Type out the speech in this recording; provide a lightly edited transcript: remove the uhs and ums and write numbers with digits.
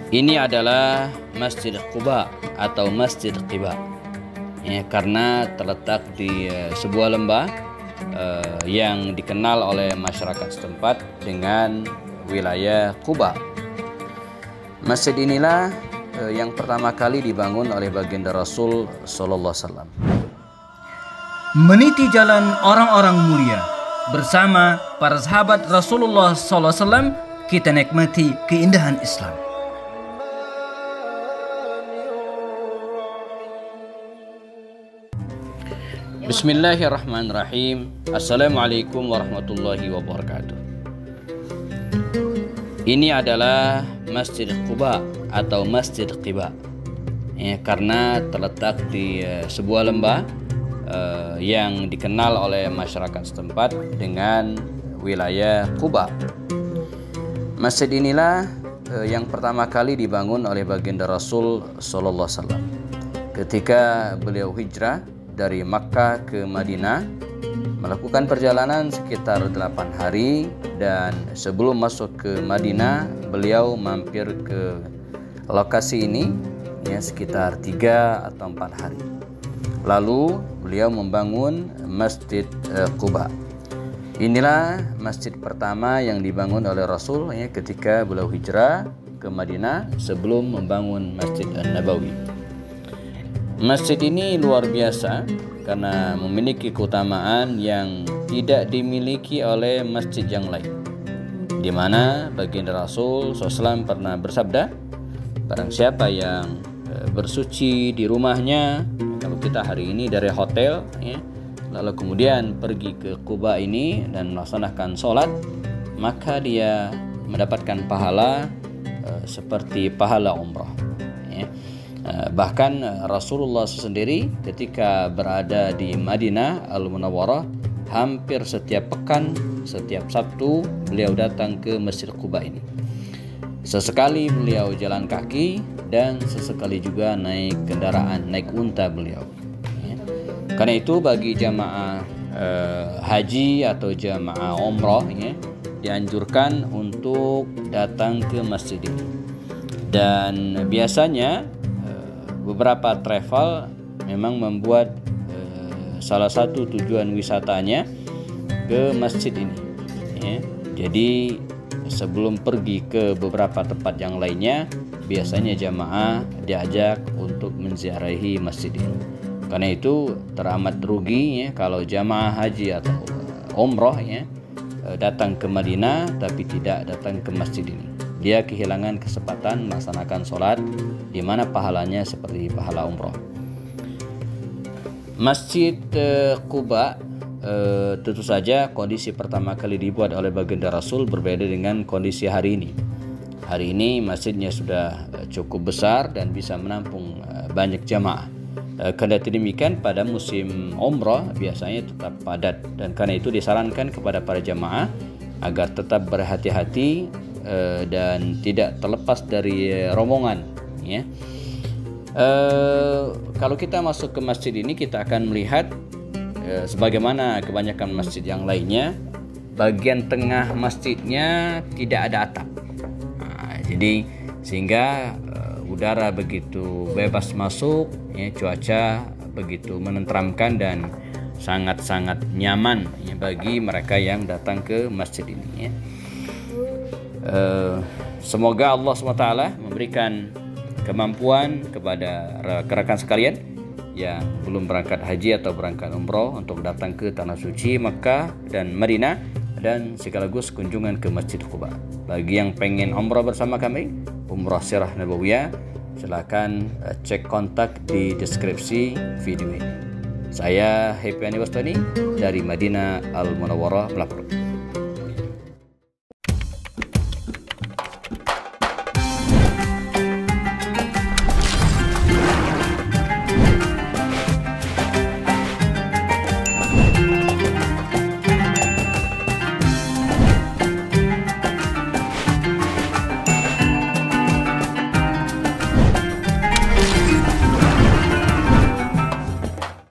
Ini adalah Masjid Quba atau Masjid Qiba, ya, karena terletak di sebuah lembah yang dikenal oleh masyarakat setempat dengan wilayah Quba. Masjid inilah yang pertama kali dibangun oleh baginda Rasul Sallallahu Alaihi Wasallam. Meniti jalan orang-orang mulia bersama para sahabat Rasulullah Sallallahu Alaihi Wasallam, kita nikmati keindahan Islam. Bismillahirrahmanirrahim. Assalamualaikum warahmatullahi wabarakatuh. Ini adalah Masjid Quba atau Masjid Qiba, ya, karena terletak di sebuah lembah yang dikenal oleh masyarakat setempat dengan wilayah Quba. Masjid inilah yang pertama kali dibangun oleh baginda Rasul Sallallahu Alaihi Wasallam ketika beliau hijrah dari Makkah ke Madinah, melakukan perjalanan sekitar 8 hari, dan sebelum masuk ke Madinah beliau mampir ke lokasi ini, ya, sekitar 3 atau 4 hari. Lalu beliau membangun Masjid Quba. Inilah masjid pertama yang dibangun oleh Rasul, ya, ketika beliau hijrah ke Madinah sebelum membangun Masjid An-Nabawi. Masjid ini luar biasa karena memiliki keutamaan yang tidak dimiliki oleh masjid yang lain, di mana baginda Rasul SAW pernah bersabda, barang siapa yang bersuci di rumahnya, kalau kita hari ini dari hotel, ya, lalu kemudian pergi ke Quba ini dan melaksanakan sholat, maka dia mendapatkan pahala seperti pahala umrah, ya. Bahkan Rasulullah sendiri ketika berada di Madinah Al-Munawwarah, hampir setiap pekan, setiap Sabtu beliau datang ke Masjid Quba ini. Sesekali beliau jalan kaki dan sesekali juga naik kendaraan, naik unta beliau, ya. Karena itu bagi jamaah haji atau jamaah umrah, ya, dianjurkan untuk datang ke masjid ini. Dan biasanya beberapa travel memang membuat salah satu tujuan wisatanya ke masjid ini, ya. Jadi sebelum pergi ke beberapa tempat yang lainnya, biasanya jamaah diajak untuk menziarahi masjid ini. Karena itu teramat rugi, ya, kalau jamaah haji atau umroh, ya, datang ke Madinah tapi tidak datang ke masjid ini. Dia kehilangan kesempatan melaksanakan sholat, di mana pahalanya seperti pahala umroh. Masjid Quba tentu saja kondisi pertama kali dibuat oleh baginda Rasul berbeda dengan kondisi hari ini. Hari ini masjidnya sudah cukup besar dan bisa menampung banyak jamaah. Kendati demikian, pada musim umroh biasanya tetap padat, dan karena itu disarankan kepada para jamaah agar tetap berhati-hati dan tidak terlepas dari rombongan, ya. Kalau kita masuk ke masjid ini, kita akan melihat sebagaimana kebanyakan masjid yang lainnya, bagian tengah masjidnya tidak ada atap. Jadi sehingga udara begitu bebas masuk, ya, cuaca begitu menenteramkan dan sangat-sangat nyaman, ya, bagi mereka yang datang ke masjid ini, ya. Semoga Allah SWT memberikan kemampuan kepada rekan sekalian yang belum berangkat haji atau berangkat umroh untuk datang ke Tanah Suci Makkah dan Madinah, dan sekaligus kunjungan ke Masjid Quba. Bagi yang pengen umroh bersama kami, umroh sirah nabawiyah, silakan cek kontak di deskripsi video ini. Saya Happy Ani Wastani dari Madinah Al-Munawwarah, Melapor.